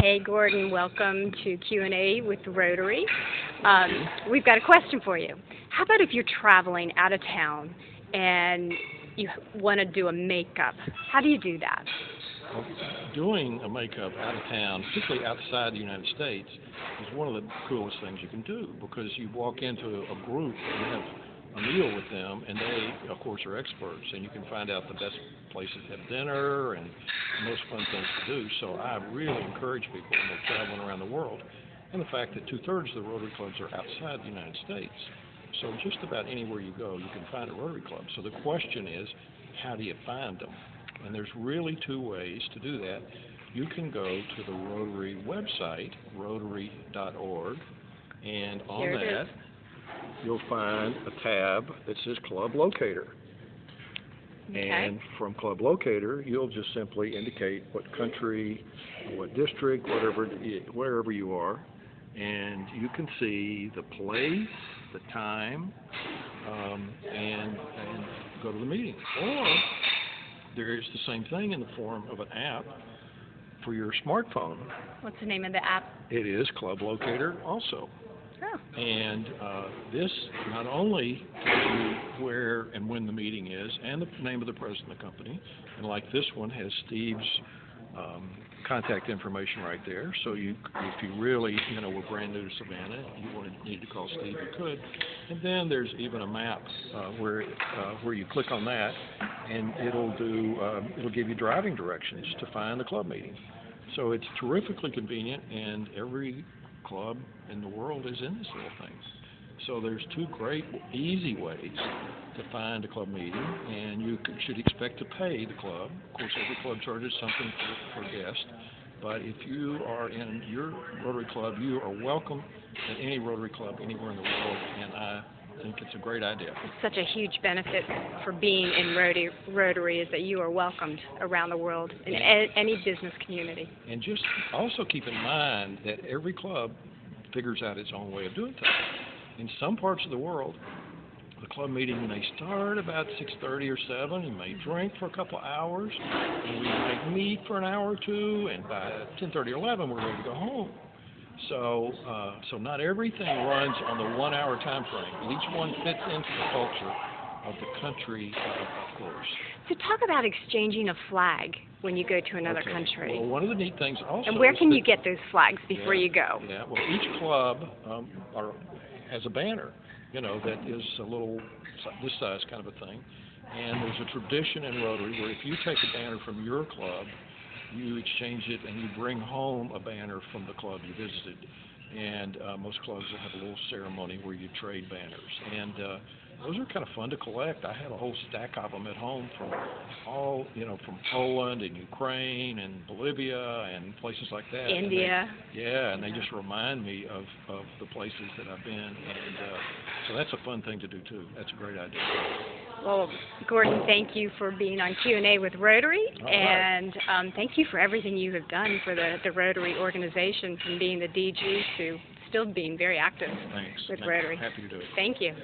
Hey, Gordon, welcome to Q&A with Rotary. We've got a question for you. How about if you're traveling out of town and you want to do a makeup? How do you do that? Well, doing a makeup out of town, particularly outside the United States, is one of the coolest things you can do, because you walk into a group and have a meal with them, and they, of course, are experts, and you can find out the best places to have dinner and most fun things to do. So I really encourage people when they're traveling around the world, and the fact that 2/3 of the Rotary Clubs are outside the United States. So just about anywhere you go, you can find a Rotary Club. So the question is, how do you find them? And there's really two ways to do that. You can go to the Rotary website, rotary.org, and on that, you'll find a tab that says Club Locator. Okay. And from Club Locator, you'll just simply indicate what country, what district, wherever you are, and you can see the place, the time, and go to the meeting. Or there is the same thing in the form of an app for your smartphone. What's the name of the app? It is Club Locator also. Oh. And this not only tells you where and when the meeting is and the name of the president of the company, and like this one has Steve's contact information right there. So if you really, we're brand new to Savannah, you need to call Steve, you could. And then there's even a map where you click on that, and it'll give you driving directions to find the club meeting. So it's terrifically convenient, and every club in the world is in this little thing. So there's two great, easy ways to find a club meeting, and you should expect to pay the club. Of course, every club charges something for guests, but if you are in your Rotary Club, you are welcome at any Rotary Club anywhere in the world, and I think it's a great idea. It's such a huge benefit for being in Rotary is that you are welcomed around the world in any business community. And just also keep in mind that every club figures out its own way of doing things. In some parts of the world, the club meeting may start about 6:30 or 7. You may drink for a couple hours, and we might meet for an hour or two, and by 10:30 or 11, we're ready to go home. So not everything runs on the 1 hour time frame. Each one fits into the culture of the country, of course. So talk about exchanging a flag when you go to another country. Well, one of the neat things also. And where can you get those flags before you go? Yeah, well, each club has a banner, that is a little this size kind of a thing. And there's a tradition in Rotary where if you take a banner from your club, you exchange it and you bring home a banner from the club you visited. And most clubs will have a little ceremony where you trade banners. And those are kind of fun to collect. I have a whole stack of them at home from from Poland and Ukraine and Bolivia and places like that. India. And they just remind me of the places that I've been. And so that's a fun thing to do, too. That's a great idea. Well, Gordon, thank you for being on Q&A with Rotary, and thank you for everything you have done for the Rotary organization, from being the DG to still being very active with Rotary. Happy to do it. Thank you.